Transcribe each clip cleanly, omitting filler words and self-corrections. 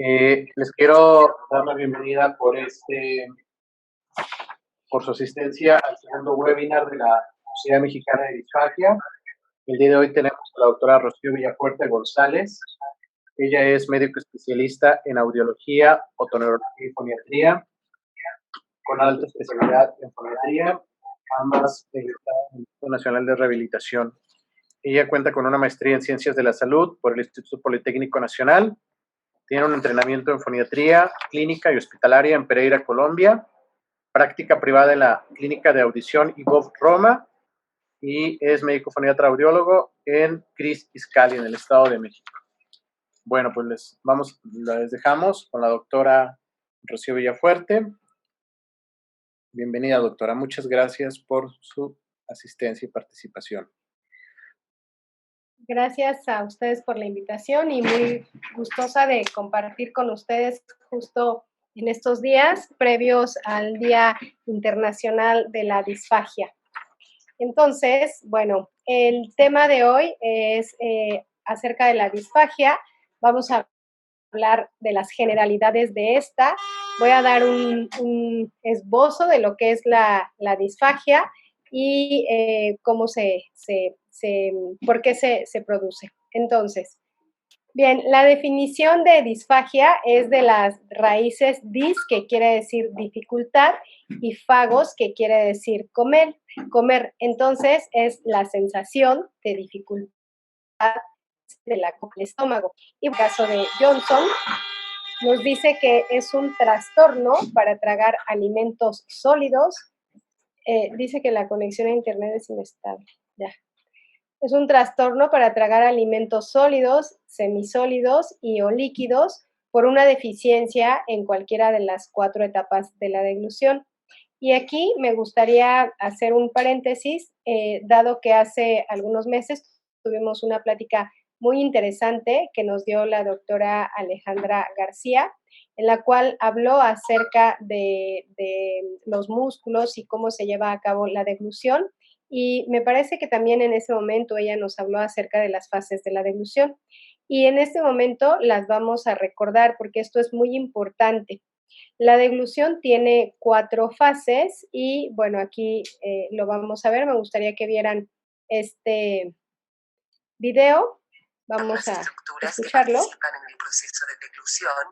Les quiero dar la bienvenida por su asistencia al segundo webinar de la Sociedad Mexicana de Disfagia. El día de hoy tenemos a la doctora Rocío Villafuerte González. Ella es médico especialista en audiología, otorrinolaringología y foniatría, con alta especialidad en foniatría, ambas del Instituto Nacional de Rehabilitación. Ella cuenta con una maestría en Ciencias de la Salud por el Instituto Politécnico Nacional. Tiene un entrenamiento en foniatría clínica y hospitalaria en Pereira, Colombia, práctica privada en la Clínica de Audición IVOV Roma y es médico foniatra audiólogo en CRIS Izcalli, en el Estado de México. Bueno, pues les dejamos con la doctora Rocío Villafuerte. Bienvenida, doctora. Muchas gracias por su asistencia y participación. Gracias a ustedes por la invitación y muy gustosa de compartir con ustedes justo en estos días previos al Día Internacional de la Disfagia. Entonces, bueno, el tema de hoy es acerca de la disfagia. Vamos a hablar de las generalidades de esta. Voy a dar un esbozo de lo que es la disfagia y cómo por qué se produce. Entonces, bien, la definición de disfagia es de las raíces dis, que quiere decir dificultad, y fagos, que quiere decir comer. Entonces, es la sensación de dificultad del estómago. Y en el caso de Johnson, nos dice que es un trastorno para tragar alimentos sólidos. Dice que la conexión a internet es inestable. Ya. Es un trastorno para tragar alimentos sólidos, semisólidos y o líquidos por una deficiencia en cualquiera de las 4 etapas de la deglución. Y aquí me gustaría hacer un paréntesis, dado que hace algunos meses tuvimos una plática muy interesante que nos dio la doctora Alejandra García, en la cual habló acerca de los músculos y cómo se lleva a cabo la deglución. Y me parece que también en ese momento ella nos habló acerca de las fases de la deglución. Y en este momento las vamos a recordar porque esto es muy importante. La deglución tiene 4 fases y, bueno, aquí lo vamos a ver. Me gustaría que vieran este video. Vamos a escucharlo. Las estructuras que participan en el proceso de deglución,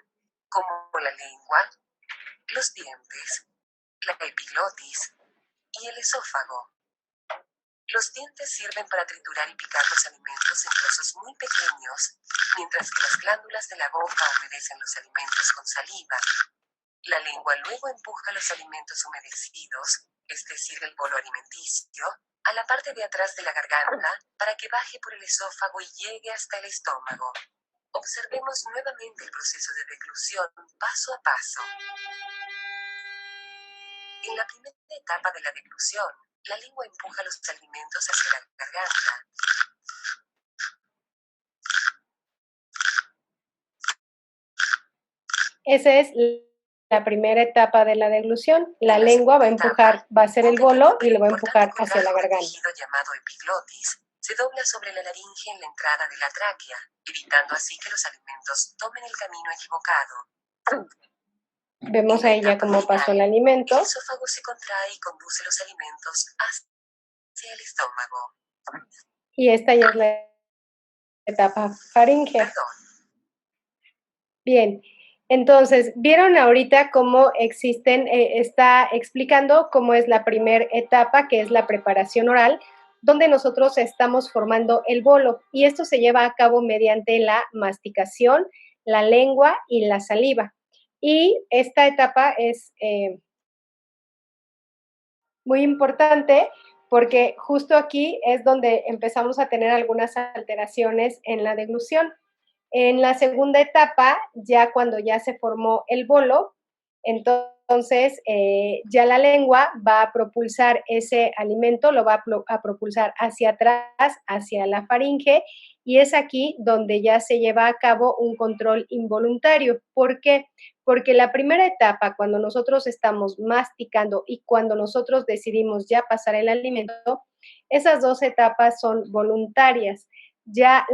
como la lengua, los dientes, la epiglotis y el esófago. Los dientes sirven para triturar y picar los alimentos en trozos muy pequeños, mientras que las glándulas de la boca humedecen los alimentos con saliva. La lengua luego empuja los alimentos humedecidos, es decir, el bolo alimenticio, a la parte de atrás de la garganta para que baje por el esófago y llegue hasta el estómago. Observemos nuevamente el proceso de deglución paso a paso. En la primera etapa de la deglución, la lengua empuja los alimentos hacia la garganta. Esa es la primera etapa de la deglución. La lengua va a empujar, va a hacer el bolo y lo va a empujar hacia la garganta. El tejido llamado epiglotis se dobla sobre la laringe en la entrada de la tráquea, evitando así que los alimentos tomen el camino equivocado. Vemos a ella cómo pasó el alimento. El esófago se contrae y conduce los alimentos hacia el estómago. Y esta ya es la etapa faríngea. Perdón. Bien, entonces, vieron ahorita cómo está explicando cómo es la primera etapa, que es la preparación oral, donde nosotros estamos formando el bolo. Y esto se lleva a cabo mediante la masticación, la lengua y la saliva. Y esta etapa es muy importante porque justo aquí es donde empezamos a tener algunas alteraciones en la deglución. En la segunda etapa, ya cuando ya se formó el bolo, entonces ya la lengua va a propulsar ese alimento, lo va a propulsar hacia atrás, hacia la faringe, y es aquí donde ya se lleva a cabo un control involuntario. ¿Por qué? Porque la primera etapa, cuando nosotros estamos masticando y cuando nosotros decidimos ya pasar el alimento, esas 2 etapas son voluntarias. ya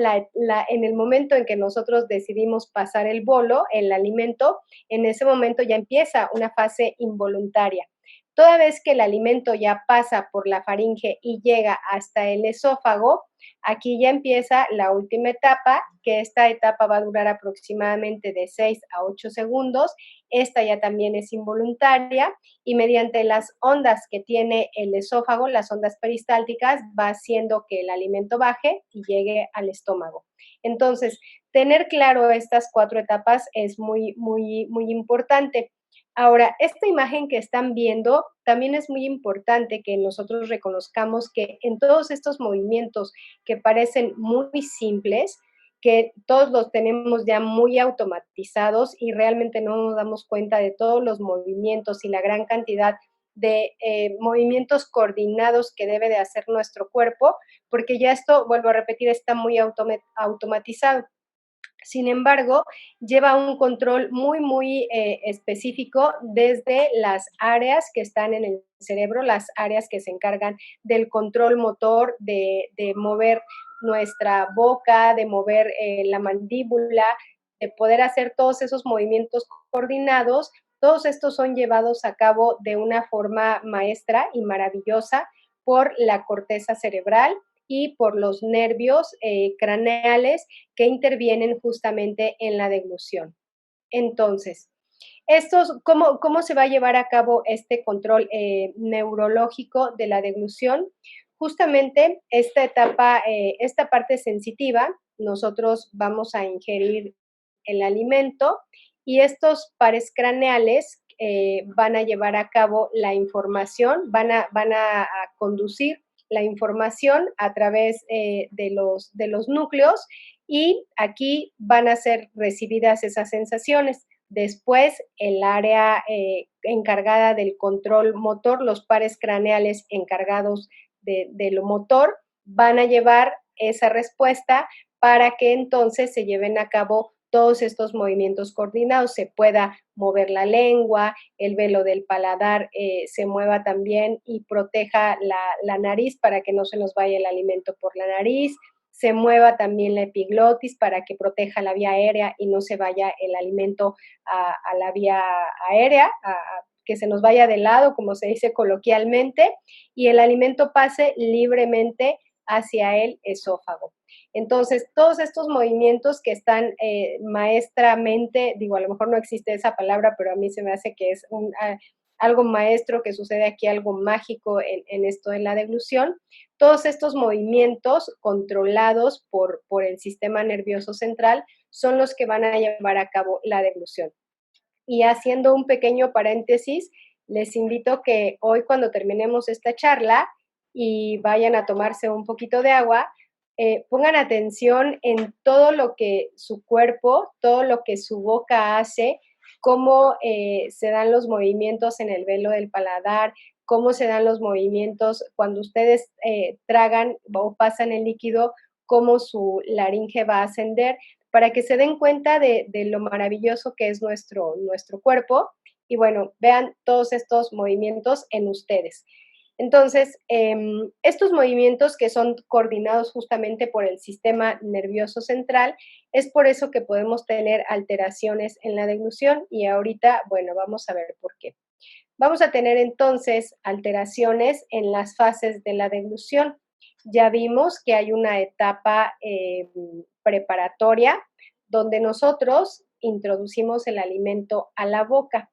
en el momento en que nosotros decidimos pasar el bolo, el alimento, en ese momento ya empieza una fase involuntaria. Toda vez que el alimento ya pasa por la faringe y llega hasta el esófago, aquí ya empieza la última etapa, que esta etapa va a durar aproximadamente de 6 a 8 segundos. Esta ya también es involuntaria y mediante las ondas que tiene el esófago, las ondas peristálticas, va haciendo que el alimento baje y llegue al estómago. Entonces, tener claro estas 4 etapas es muy, muy, muy importante. Ahora, esta imagen que están viendo, también es muy importante que nosotros reconozcamos que en todos estos movimientos que parecen muy simples, que todos los tenemos ya muy automatizados y realmente no nos damos cuenta de todos los movimientos y la gran cantidad de movimientos coordinados que debe de hacer nuestro cuerpo, porque ya esto, vuelvo a repetir, está muy automatizado. Sin embargo, lleva un control muy, muy específico desde las áreas que están en el cerebro, las áreas que se encargan del control motor, de mover nuestra boca, de mover la mandíbula, de poder hacer todos esos movimientos coordinados. Todos estos son llevados a cabo de una forma maestra y maravillosa por la corteza cerebral y por los nervios craneales que intervienen justamente en la deglución. Entonces, ¿cómo se va a llevar a cabo este control neurológico de la deglución? Justamente esta etapa, esta parte sensitiva, nosotros vamos a ingerir el alimento y estos pares craneales van a llevar a cabo la información, van a conducir la información a través de los núcleos y aquí van a ser recibidas esas sensaciones. Después, el área encargada del control motor, los pares craneales encargados de lo motor, van a llevar esa respuesta para que entonces se lleven a cabo todos estos movimientos coordinados, se pueda mover la lengua, el velo del paladar se mueva también y proteja la nariz para que no se nos vaya el alimento por la nariz, se mueva también la epiglotis para que proteja la vía aérea y no se vaya el alimento a la vía aérea, que se nos vaya de lado, como se dice coloquialmente, y el alimento pase libremente hacia el esófago. Entonces, todos estos movimientos que están maestramente, digo, a lo mejor no existe esa palabra, pero a mí se me hace que es algo maestro, que sucede aquí, algo mágico en esto de la deglución. Todos estos movimientos controlados por el sistema nervioso central son los que van a llevar a cabo la deglución. Y haciendo un pequeño paréntesis, les invito que hoy cuando terminemos esta charla y vayan a tomarse un poquito de agua, pongan atención en todo lo que su cuerpo, todo lo que su boca hace, cómo se dan los movimientos en el velo del paladar, cómo se dan los movimientos cuando ustedes tragan o pasan el líquido, cómo su laringe va a ascender, para que se den cuenta de lo maravilloso que es nuestro cuerpo y bueno, vean todos estos movimientos en ustedes. Entonces, estos movimientos que son coordinados justamente por el sistema nervioso central, es por eso que podemos tener alteraciones en la deglución y ahorita, bueno, vamos a ver por qué. Vamos a tener entonces alteraciones en las fases de la deglución. Ya vimos que hay una etapa preparatoria donde nosotros introducimos el alimento a la boca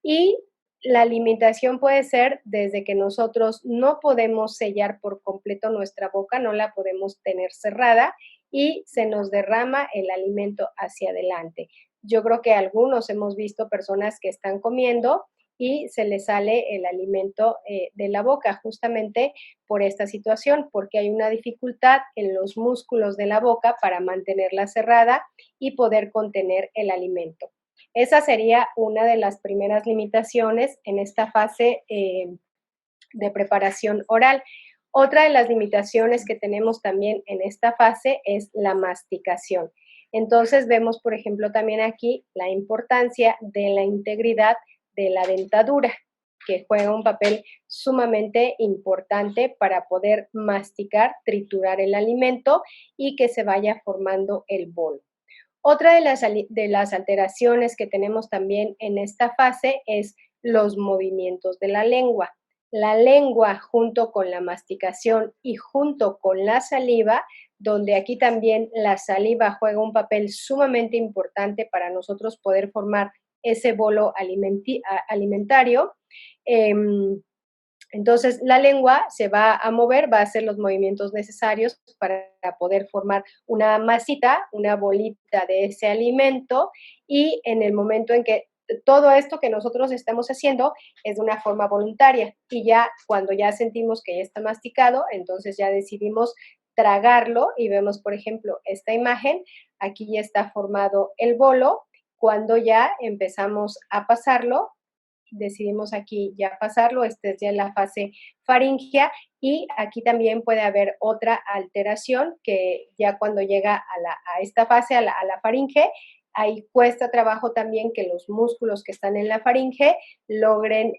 y la alimentación puede ser desde que nosotros no podemos sellar por completo nuestra boca, no la podemos tener cerrada y se nos derrama el alimento hacia adelante. Yo creo que algunos hemos visto personas que están comiendo y se les sale el alimento de la boca justamente por esta situación, porque hay una dificultad en los músculos de la boca para mantenerla cerrada y poder contener el alimento. Esa sería una de las primeras limitaciones en esta fase de preparación oral. Otra de las limitaciones que tenemos también en esta fase es la masticación. Entonces vemos, por ejemplo, también aquí la importancia de la integridad de la dentadura. que juega un papel sumamente importante para poder masticar, triturar el alimento y que se vaya formando el bolo. Otra de las alteraciones que tenemos también en esta fase es los movimientos de la lengua. La lengua junto con la masticación y junto con la saliva, donde aquí también la saliva juega un papel sumamente importante para nosotros poder formar ese bolo alimentario. Entonces, la lengua se va a mover, va a hacer los movimientos necesarios para poder formar una masita, una bolita de ese alimento, y en el momento en que todo esto que nosotros estamos haciendo es de una forma voluntaria, y ya cuando ya sentimos que ya está masticado, entonces ya decidimos tragarlo y vemos, por ejemplo, esta imagen, aquí ya está formado el bolo. Cuando ya empezamos a pasarlo, decidimos aquí ya pasarlo, esta es ya la fase faríngea, y aquí también puede haber otra alteración que ya cuando llega a esta fase, a la faringe, ahí cuesta trabajo también que los músculos que están en la faringe logren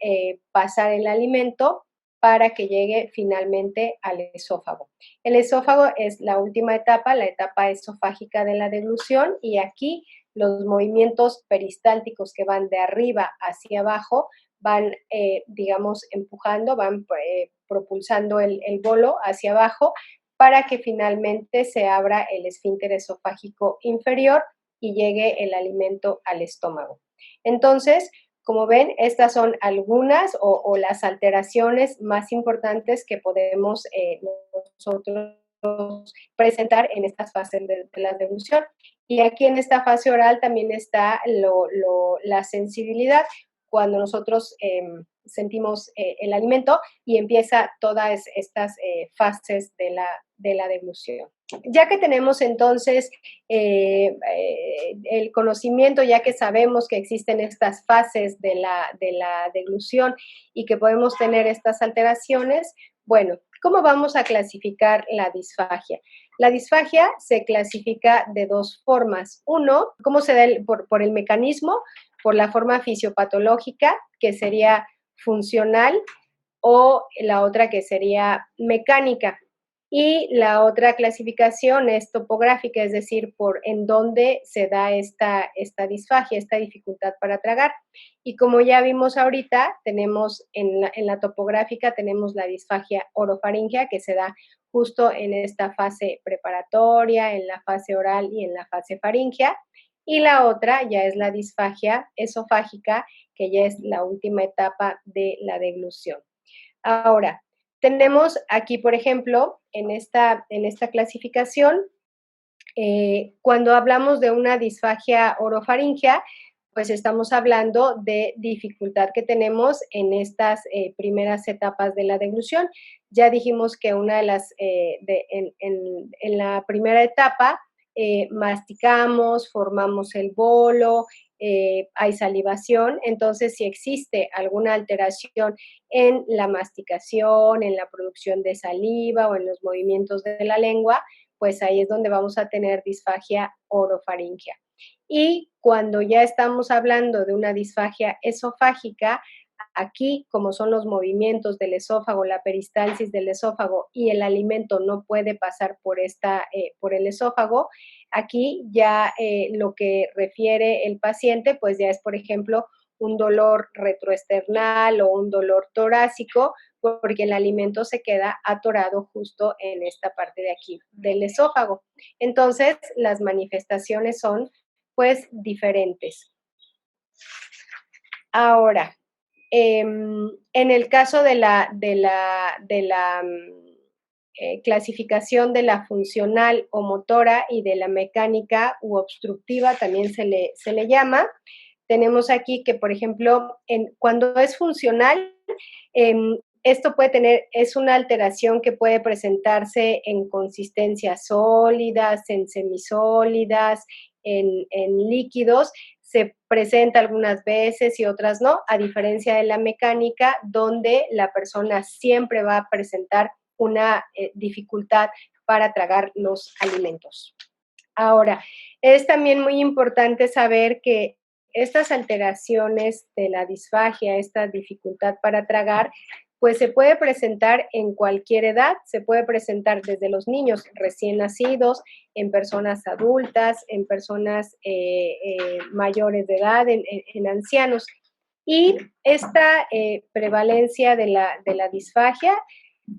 pasar el alimento para que llegue finalmente al esófago. El esófago es la última etapa, la etapa esofágica de la deglución, y aquí los movimientos peristálticos que van de arriba hacia abajo van, digamos, empujando, van propulsando el bolo hacia abajo para que finalmente se abra el esfínter esofágico inferior y llegue el alimento al estómago. Entonces, como ven, estas son algunas o las alteraciones más importantes que podemos nosotros presentar en estas fases de la deglución. Y aquí en esta fase oral también está la sensibilidad, cuando nosotros sentimos el alimento y empieza todas estas fases de la deglución. Ya que tenemos entonces el conocimiento, ya que sabemos que existen estas fases de la deglución y que podemos tener estas alteraciones, bueno, ¿cómo vamos a clasificar la disfagia? La disfagia se clasifica de dos formas. Uno, ¿cómo se da por el mecanismo? Por la forma fisiopatológica, que sería funcional, o la otra que sería mecánica. Y la otra clasificación es topográfica, es decir, por en dónde se da esta disfagia, esta dificultad para tragar. Y como ya vimos ahorita, tenemos en la topográfica tenemos la disfagia orofaríngea, que se da justo en esta fase preparatoria, en la fase oral y en la fase faríngea. Y la otra ya es la disfagia esofágica, que ya es la última etapa de la deglución. Ahora, tenemos aquí, por ejemplo, en esta clasificación, cuando hablamos de una disfagia orofaríngea, pues estamos hablando de dificultad que tenemos en estas primeras etapas de la deglución. Ya dijimos que una de las, en la primera etapa, masticamos, formamos el bolo, hay salivación. Entonces, si existe alguna alteración en la masticación, en la producción de saliva o en los movimientos de la lengua, pues ahí es donde vamos a tener disfagia orofaríngea. Y cuando ya estamos hablando de una disfagia esofágica, aquí, como son los movimientos del esófago, la peristalsis del esófago, y el alimento no puede pasar por el esófago, aquí ya lo que refiere el paciente, pues ya es, por ejemplo, un dolor retroesternal o un dolor torácico, porque el alimento se queda atorado justo en esta parte de aquí del esófago. Entonces, las manifestaciones son, pues, diferentes. Ahora, en el caso de la clasificación de la funcional o motora y de la mecánica u obstructiva, también se le llama. Tenemos aquí que, por ejemplo, cuando es funcional, esto es una alteración que puede presentarse en consistencias sólidas, en semisólidas, en líquidos. Se presenta algunas veces y otras no, a diferencia de la mecánica, donde la persona siempre va a presentar una dificultad para tragar los alimentos. Ahora, es también muy importante saber que estas alteraciones de la disfagia, esta dificultad para tragar, pues se puede presentar en cualquier edad, se puede presentar desde los niños recién nacidos, en personas adultas, en personas mayores de edad, en ancianos. Y esta prevalencia de la disfagia,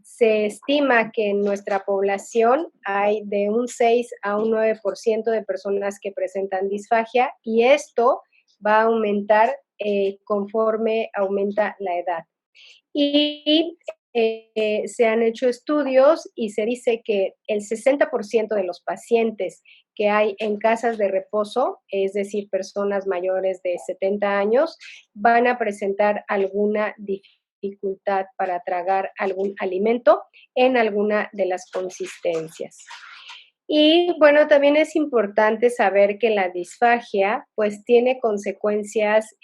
se estima que en nuestra población hay de un 6 a un 9% de personas que presentan disfagia y esto va a aumentar conforme aumenta la edad. Y se han hecho estudios y se dice que el 60% de los pacientes que hay en casas de reposo, es decir, personas mayores de 70 años, van a presentar alguna dificultad para tragar algún alimento en alguna de las consistencias. Y bueno, también es importante saber que la disfagia pues tiene consecuencias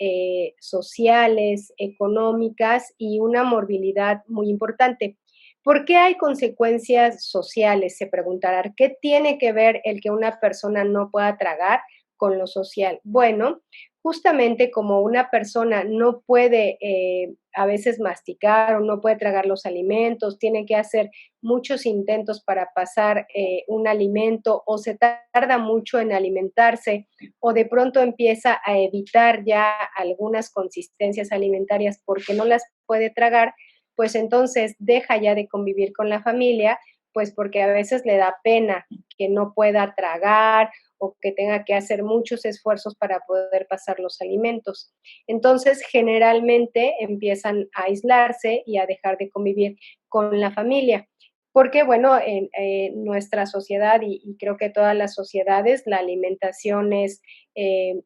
sociales, económicas y una morbilidad muy importante. ¿Por qué hay consecuencias sociales? Se preguntarán, ¿qué tiene que ver el que una persona no pueda tragar con lo social? Bueno, justamente como una persona no puede a veces masticar o no puede tragar los alimentos, tiene que hacer muchos intentos para pasar un alimento o se tarda mucho en alimentarse o de pronto empieza a evitar ya algunas consistencias alimentarias porque no las puede tragar, pues entonces deja ya de convivir con la familia, pues porque a veces le da pena que no pueda tragar o que tenga que hacer muchos esfuerzos para poder pasar los alimentos. Entonces, generalmente empiezan a aislarse y a dejar de convivir con la familia. Porque, bueno, en nuestra sociedad y creo que todas las sociedades, la alimentación es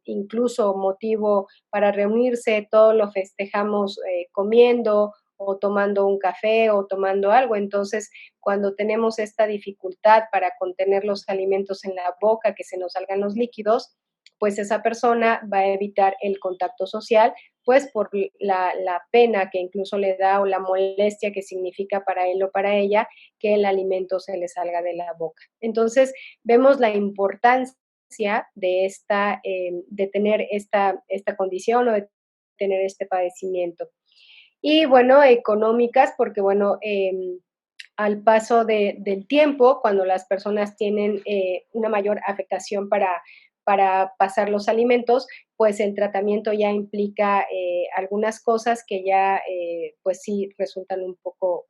incluso motivo para reunirse, todo lo festejamos comiendo o tomando un café o tomando algo. Entonces, cuando tenemos esta dificultad para contener los alimentos en la boca, que se nos salgan los líquidos, pues esa persona va a evitar el contacto social, pues por la pena que incluso le da o la molestia que significa para él o para ella que el alimento se le salga de la boca. Entonces, vemos la importancia de tener esta condición o de tener este padecimiento. Y bueno, económicas, porque bueno, al paso del tiempo, cuando las personas tienen una mayor afectación para pasar los alimentos, pues el tratamiento ya implica algunas cosas que ya pues sí resultan un poco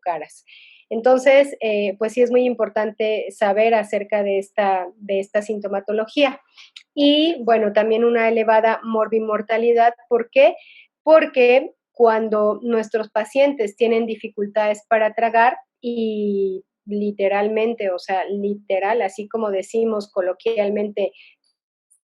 caras. Entonces, pues sí es muy importante saber acerca de esta sintomatología. Y bueno, también una elevada morbimortalidad. ¿Por qué? Porque cuando nuestros pacientes tienen dificultades para tragar y literalmente, o sea, literal, así como decimos coloquialmente,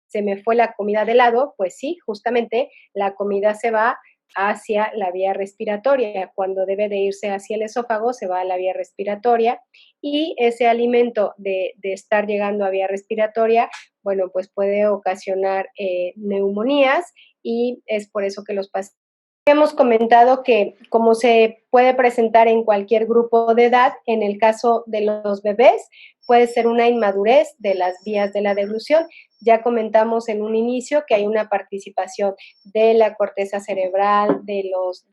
se me fue la comida de lado, pues sí, justamente la comida se va hacia la vía respiratoria. Cuando debe de irse hacia el esófago, se va a la vía respiratoria y ese alimento de estar llegando a vía respiratoria, bueno, pues puede ocasionar neumonías y es por eso que los pacientes hemos comentado que como se puede presentar en cualquier grupo de edad, en el caso de los bebés puede ser una inmadurez de las vías de la deglución. Ya comentamos en un inicio que hay una participación de la corteza cerebral, de los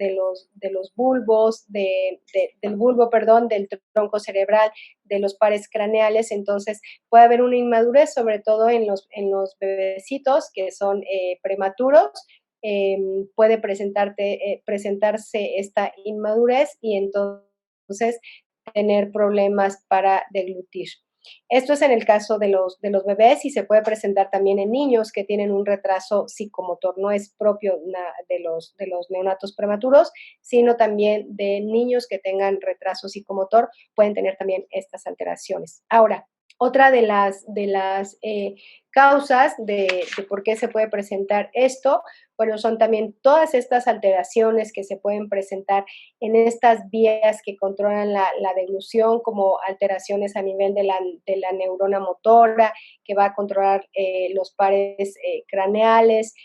bulbos, del bulbo, perdón, del tronco cerebral, de los pares craneales. Entonces puede haber una inmadurez, sobre todo en los bebecitos que son prematuros. Puede presentarse esta inmadurez y entonces tener problemas para deglutir. Esto es en el caso de los bebés y se puede presentar también en niños que tienen un retraso psicomotor. No es propio de los neonatos prematuros, sino también de niños que tengan retraso psicomotor pueden tener también estas alteraciones. Ahora, otra de las causas de por qué se puede presentar esto, bueno, son también todas estas alteraciones que se pueden presentar en estas vías que controlan la deglución, como alteraciones a nivel de la neurona motora, que va a controlar los pares craneales,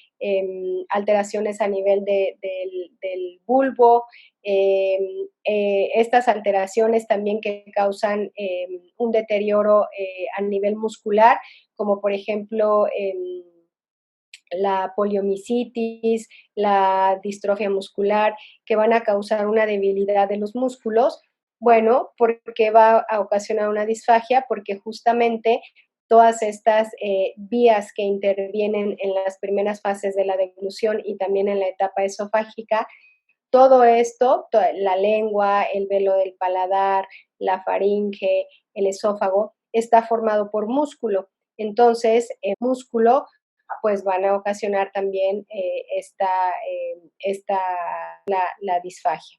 alteraciones a nivel del bulbo, estas alteraciones también que causan un deterioro a nivel muscular, como por ejemplo la poliomielitis, la distrofia muscular, que van a causar una debilidad de los músculos. Bueno, ¿por qué va a ocasionar una disfagia? Porque justamente todas estas vías que intervienen en las primeras fases de la deglución y también en la etapa esofágica, todo esto, la lengua, el velo del paladar, la faringe, el esófago, está formado por músculo. Entonces, el músculo pues van a ocasionar también la disfagia.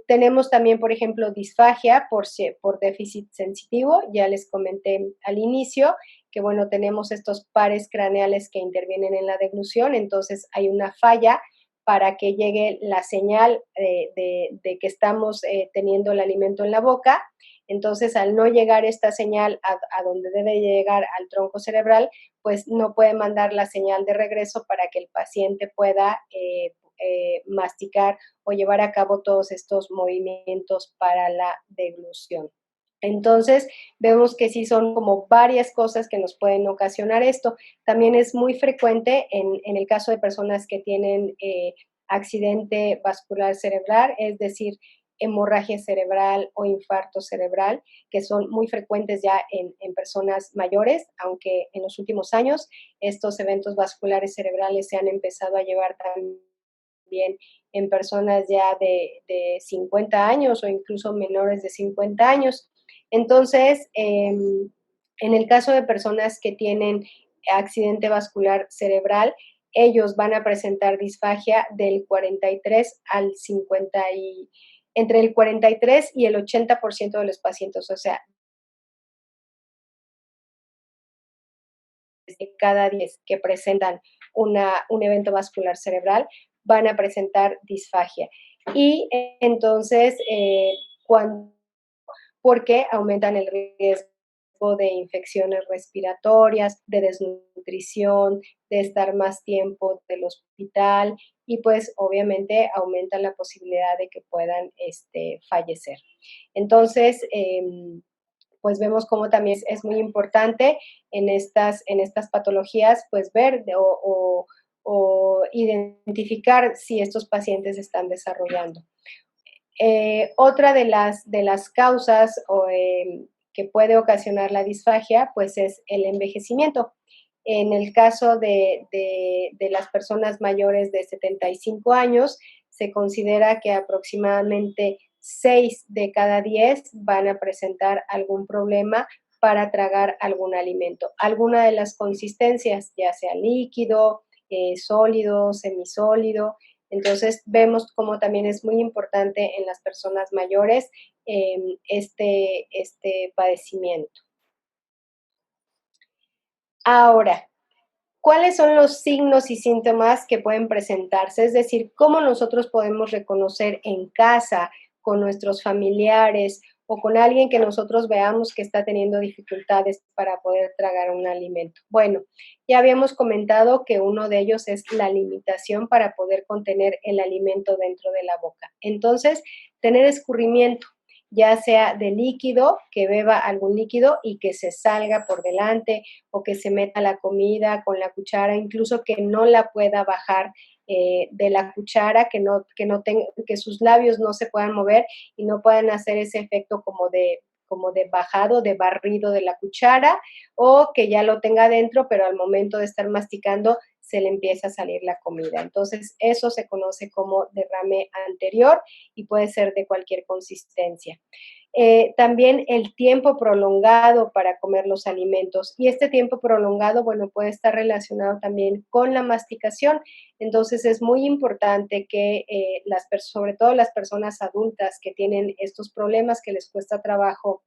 Tenemos también, por ejemplo, disfagia por déficit sensitivo. Ya les comenté al inicio que, bueno, tenemos estos pares craneales que intervienen en la deglución, entonces hay una falla para que llegue la señal de que estamos teniendo el alimento en la boca. Entonces, al no llegar esta señal a donde debe llegar al tronco cerebral, pues no puede mandar la señal de regreso para que el paciente pueda masticar o llevar a cabo todos estos movimientos para la deglución. Entonces, vemos que sí son como varias cosas que nos pueden ocasionar esto. También es muy frecuente en el caso de personas que tienen accidente vascular cerebral, es decir, hemorragia cerebral o infarto cerebral, que son muy frecuentes ya en personas mayores, aunque en los últimos años estos eventos vasculares cerebrales se han empezado a llevar también en personas ya de 50 años o incluso menores de 50 años. Entonces, en el caso de personas que tienen accidente vascular cerebral, ellos van a presentar disfagia del 43 al 50 entre el 43 y el 80% de los pacientes, o sea, de cada 10 que presentan un evento vascular cerebral, van a presentar disfagia. Y entonces, porque aumentan el riesgo de infecciones respiratorias, de desnutrición, de estar más tiempo del hospital y pues obviamente aumentan la posibilidad de que puedan fallecer. Entonces, pues vemos cómo también es muy importante en estas patologías, pues ver o identificar si estos pacientes están desarrollando. Otra de las causas que puede ocasionar la disfagia, pues es el envejecimiento. En el caso de las personas mayores de 75 años, se considera que aproximadamente 6 de cada 10 van a presentar algún problema para tragar algún alimento. Alguna de las consistencias, ya sea líquido, sólido, semisólido. Entonces, vemos cómo también es muy importante en las personas mayores este padecimiento. Ahora, ¿cuáles son los signos y síntomas que pueden presentarse? Es decir, ¿cómo nosotros podemos reconocer en casa, con nuestros familiares o con alguien que nosotros veamos que está teniendo dificultades para poder tragar un alimento? Bueno, ya habíamos comentado que uno de ellos es la limitación para poder contener el alimento dentro de la boca. Entonces, tener escurrimiento, ya sea de líquido, que beba algún líquido y que se salga por delante o que se meta la comida con la cuchara, incluso que no la pueda bajar de la cuchara, que sus labios no se puedan mover y no puedan hacer ese efecto como de bajado, de barrido de la cuchara, o que ya lo tenga dentro, pero al momento de estar masticando se le empieza a salir la comida. Entonces, eso se conoce como derrame anterior y puede ser de cualquier consistencia. También el tiempo prolongado para comer los alimentos. Y este tiempo prolongado, bueno, puede estar relacionado también con la masticación. Entonces, es muy importante que sobre todo las personas adultas que tienen estos problemas que les cuesta trabajo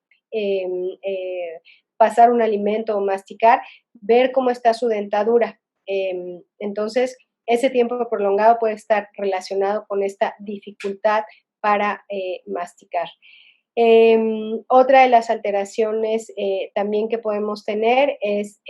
pasar un alimento o masticar, ver cómo está su dentadura. Entonces, ese tiempo prolongado puede estar relacionado con esta dificultad para masticar. Otra de las alteraciones también que podemos tener es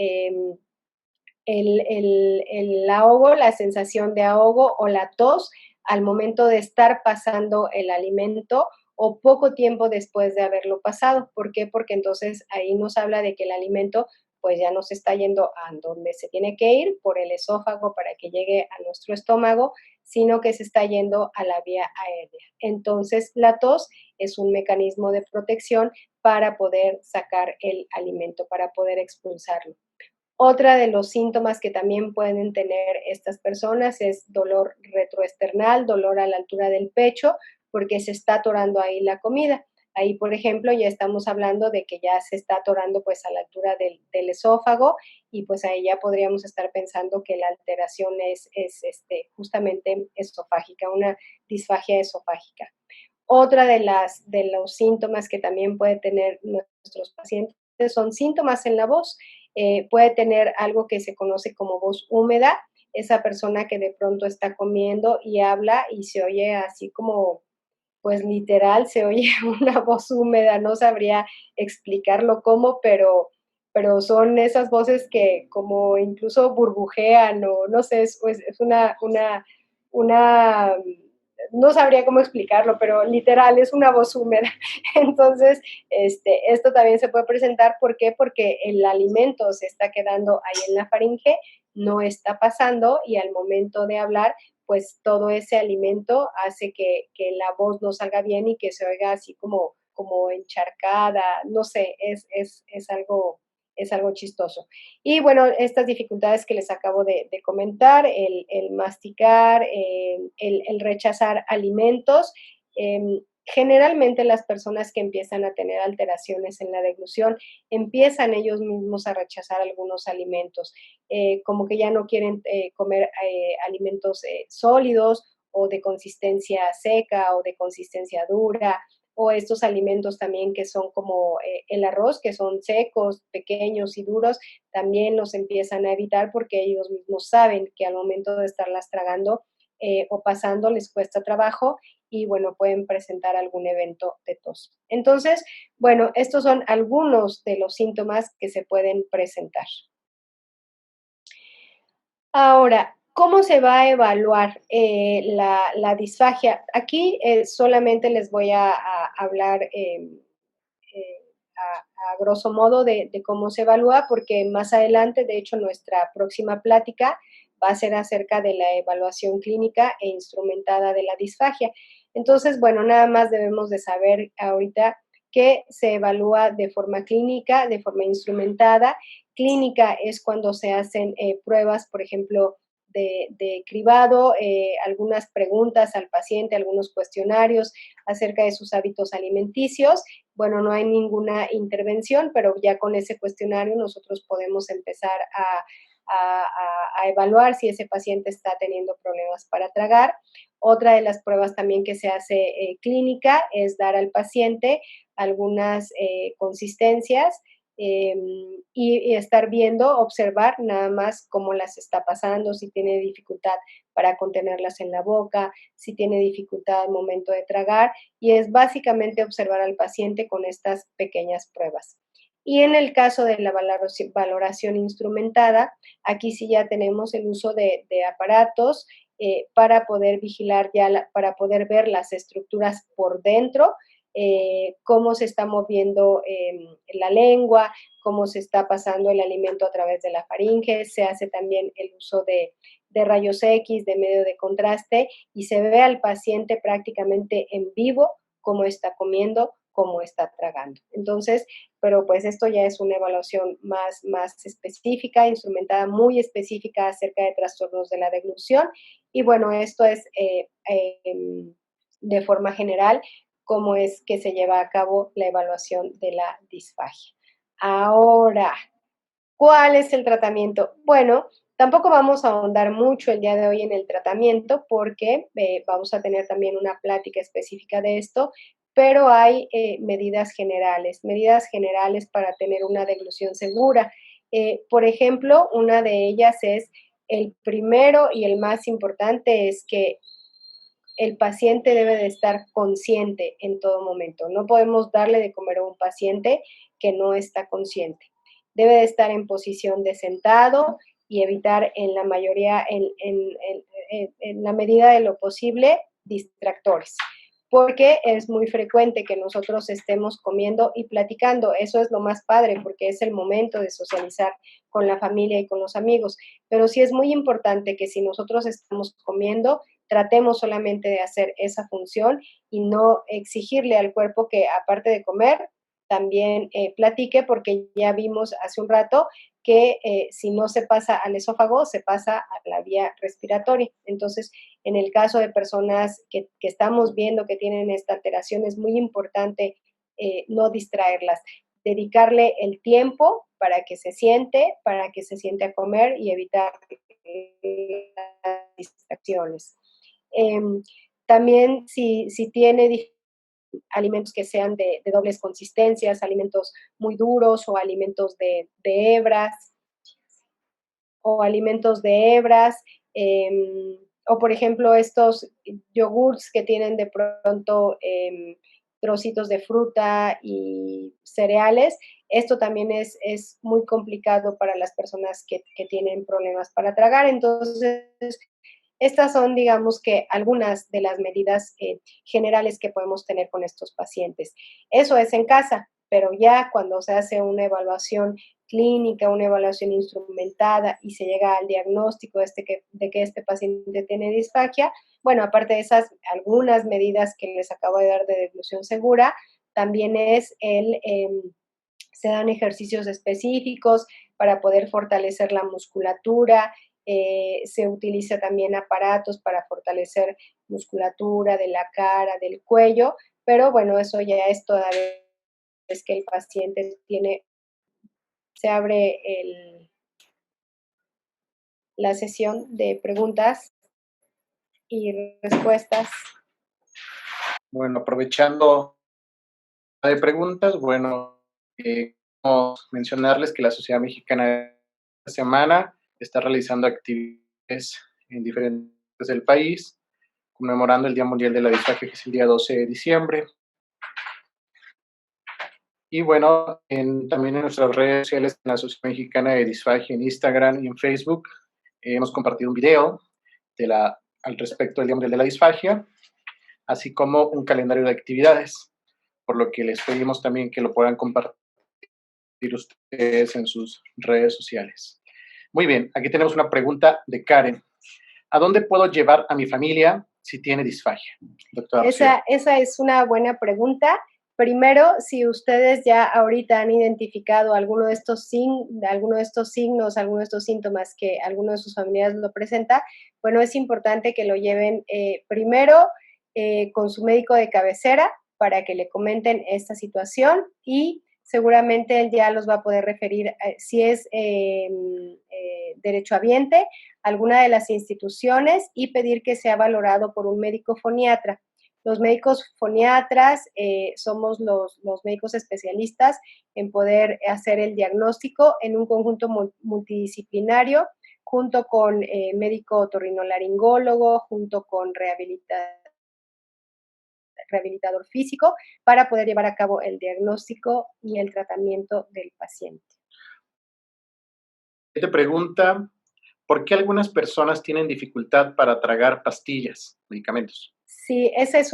el ahogo, la sensación de ahogo o la tos al momento de estar pasando el alimento o poco tiempo después de haberlo pasado. ¿Por qué? Porque entonces ahí nos habla de que el alimento pues ya no se está yendo a donde se tiene que ir por el esófago para que llegue a nuestro estómago, sino que se está yendo a la vía aérea. Entonces, la tos es un mecanismo de protección para poder sacar el alimento, para poder expulsarlo. Otra de los síntomas que también pueden tener estas personas es dolor retroesternal, dolor a la altura del pecho, porque se está atorando ahí la comida. Ahí, por ejemplo, ya estamos hablando de que ya se está atorando pues a la altura del esófago y pues ahí ya podríamos estar pensando que la alteración es justamente esofágica, una disfagia esofágica. Otra de los síntomas que también puede tener nuestros pacientes son síntomas en la voz. Puede tener algo que se conoce como voz húmeda, esa persona que de pronto está comiendo y habla y se oye así como, pues literal, se oye una voz húmeda, no sabría explicarlo cómo, pero son esas voces que como incluso burbujean o no sé, es una no sabría cómo explicarlo, pero literal es una voz húmeda. Entonces, esto también se puede presentar, ¿por qué? Porque el alimento se está quedando ahí en la faringe, no está pasando y al momento de hablar, pues todo ese alimento hace que la voz no salga bien y que se oiga así como encharcada, no sé, es algo chistoso. Y bueno, estas dificultades que les acabo de comentar, el masticar, el rechazar alimentos, generalmente las personas que empiezan a tener alteraciones en la deglución empiezan ellos mismos a rechazar algunos alimentos, como que ya no quieren comer alimentos sólidos o de consistencia seca o de consistencia dura, o estos alimentos también que son como el arroz, que son secos, pequeños y duros, también los empiezan a evitar porque ellos mismos saben que al momento de estarlas tragando o pasando les cuesta trabajo y bueno, pueden presentar algún evento de tos. Entonces, bueno, estos son algunos de los síntomas que se pueden presentar. Ahora, ¿cómo se va a evaluar la disfagia? Aquí solamente les voy a hablar a grosso modo de cómo se evalúa, porque más adelante, de hecho, nuestra próxima plática va a ser acerca de la evaluación clínica e instrumentada de la disfagia. Entonces, bueno, nada más debemos de saber ahorita que se evalúa de forma clínica, de forma instrumentada. Clínica es cuando se hacen pruebas, por ejemplo, de cribado, algunas preguntas al paciente, algunos cuestionarios acerca de sus hábitos alimenticios. Bueno, no hay ninguna intervención, pero ya con ese cuestionario nosotros podemos empezar a evaluar si ese paciente está teniendo problemas para tragar. Otra de las pruebas también que se hace clínica es dar al paciente algunas consistencias y estar viendo, observar nada más cómo las está pasando, si tiene dificultad para contenerlas en la boca, si tiene dificultad al momento de tragar, y es básicamente observar al paciente con estas pequeñas pruebas. Y en el caso de la valoración instrumentada, aquí sí ya tenemos el uso de aparatos para poder vigilar para poder ver las estructuras por dentro, cómo se está moviendo la lengua, cómo se está pasando el alimento a través de la faringe. Se hace también el uso de rayos X, de medio de contraste, y se ve al paciente prácticamente en vivo cómo está comiendo, cómo está tragando. Entonces, pero pues esto ya es una evaluación más específica, instrumentada, muy específica acerca de trastornos de la deglución. Y bueno, esto es de forma general cómo es que se lleva a cabo la evaluación de la disfagia. Ahora, ¿cuál es el tratamiento? Bueno, tampoco vamos a ahondar mucho el día de hoy en el tratamiento porque vamos a tener también una plática específica de esto, pero hay medidas generales para tener una deglución segura. Por ejemplo, una de ellas es el primero y el más importante es que el paciente debe de estar consciente en todo momento. No podemos darle de comer a un paciente que no está consciente. Debe de estar en posición de sentado y evitar en la mayoría, en la medida de lo posible, distractores. porque es muy frecuente que nosotros estemos comiendo y platicando. Eso es lo más padre, porque es el momento de socializar con la familia y con los amigos. Pero sí es muy importante que si nosotros estamos comiendo, tratemos solamente de hacer esa función y no exigirle al cuerpo que, aparte de comer, también platique, porque ya vimos hace un rato que si no se pasa al esófago, se pasa a la vía respiratoria. Entonces, en el caso de personas que estamos viendo que tienen esta alteración, es muy importante no distraerlas, dedicarle el tiempo para que se siente a comer y evitar las distracciones. También si tiene alimentos que sean de dobles consistencias, alimentos muy duros o alimentos de hebras, o alimentos de hebras, o por ejemplo estos yogurts que tienen de pronto trocitos de fruta y cereales. Esto también es muy complicado para las personas que tienen problemas para tragar. Entonces, estas son, digamos que, algunas de las medidas generales que podemos tener con estos pacientes. Eso es en casa, pero ya cuando se hace una evaluación clínica, una evaluación instrumentada y se llega al diagnóstico de que este paciente tiene disfagia, bueno, aparte de esas algunas medidas que les acabo de dar de deglución segura, también se dan ejercicios específicos para poder fortalecer la musculatura, se utiliza también aparatos para fortalecer musculatura de la cara, del cuello, pero bueno, eso ya es toda vez que el paciente se abre la sesión de preguntas y respuestas. Bueno, aprovechando de preguntas, bueno, queremos mencionarles que la Sociedad Mexicana de esta semana está realizando actividades en diferentes del país, conmemorando el Día Mundial de la Disfagia, que es el día 12 de diciembre. Y bueno, también en nuestras redes sociales, en la Sociedad Mexicana de Disfagia, en Instagram y en Facebook, hemos compartido un video al respecto del Día Mundial de la Disfagia, así como un calendario de actividades, por lo que les pedimos también que lo puedan compartir ustedes en sus redes sociales. Muy bien, aquí tenemos una pregunta de Karen. ¿A dónde puedo llevar a mi familia si tiene disfagia? Doctora Esa es una buena pregunta. Primero, si ustedes ya ahorita han identificado alguno de estos signos, alguno de estos síntomas que alguno de sus familiares lo presenta, bueno, es importante que lo lleven primero con su médico de cabecera para que le comenten esta situación y seguramente él ya los va a poder referir, si es derechohabiente, a alguna de las instituciones y pedir que sea valorado por un médico foniatra. Los médicos foniatras somos los médicos especialistas en poder hacer el diagnóstico en un conjunto multidisciplinario, junto con médico otorrinolaringólogo, junto con rehabilitador físico, para poder llevar a cabo el diagnóstico y el tratamiento del paciente. Te pregunta, ¿por qué algunas personas tienen dificultad para tragar pastillas, medicamentos? Sí, esa es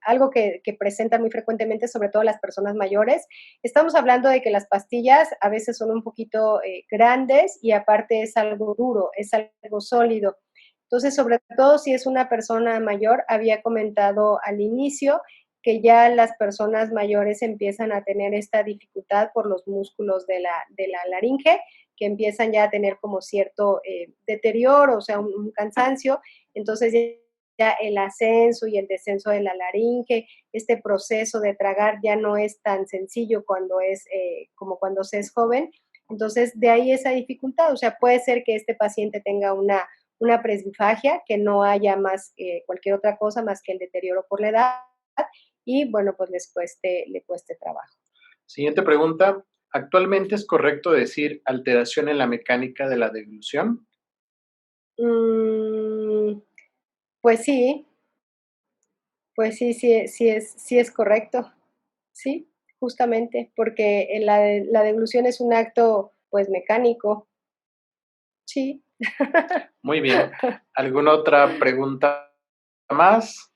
algo que presentan muy frecuentemente, sobre todo las personas mayores. Estamos hablando de que las pastillas a veces son un poquito grandes y aparte es algo duro, es algo sólido. Entonces, sobre todo si es una persona mayor, había comentado al inicio que ya las personas mayores empiezan a tener esta dificultad por los músculos de la laringe, que empiezan ya a tener como cierto deterioro, o sea, un cansancio. Entonces, ya el ascenso y el descenso de la laringe, este proceso de tragar ya no es tan sencillo como cuando se es joven. Entonces, de ahí esa dificultad. O sea, puede ser que este paciente tenga una presbifagia, que no haya más cualquier otra cosa más que el deterioro por la edad y, bueno, pues le cueste trabajo. Siguiente pregunta. ¿Actualmente es correcto decir alteración en la mecánica de la deglución? Pues sí, sí es correcto. Sí, justamente, porque la deglución es un acto, pues, mecánico. Sí. Muy bien. ¿Alguna otra pregunta más?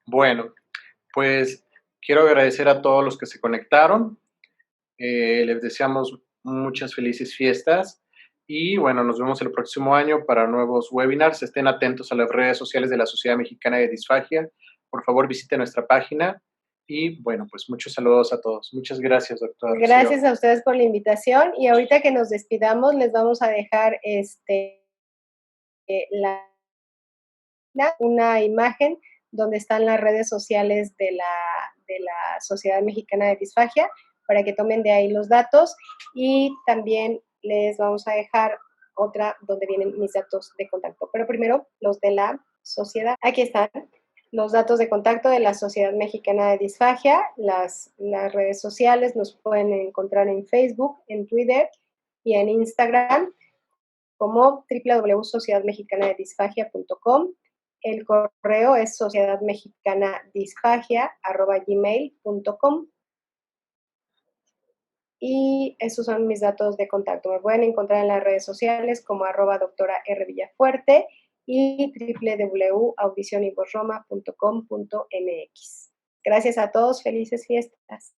Bueno, pues quiero agradecer a todos los que se conectaron. Les deseamos muchas felices fiestas y bueno, nos vemos el próximo año para nuevos webinars. Estén atentos a las redes sociales de la Sociedad Mexicana de Disfagia. Por favor, visiten nuestra página y bueno, pues muchos saludos a todos. Muchas gracias, doctor. Gracias a ustedes por la invitación y ahorita que nos despidamos les vamos a dejar una imagen donde están las redes sociales de la Sociedad Mexicana de Disfagia para que tomen de ahí los datos y también les vamos a dejar otra donde vienen mis datos de contacto. Pero primero los de la sociedad. Aquí están los datos de contacto de la Sociedad Mexicana de Disfagia, las redes sociales, nos pueden encontrar en Facebook, en Twitter y en Instagram como www.sociedadmexicanadedisfagia.com. El correo es sociedadmexicanadisfagia@gmail.com. Y esos son mis datos de contacto. Me pueden encontrar en las redes sociales como @doctora R. Villafuerte y www.audicionyvozroma.com.mx. Gracias a todos, felices fiestas.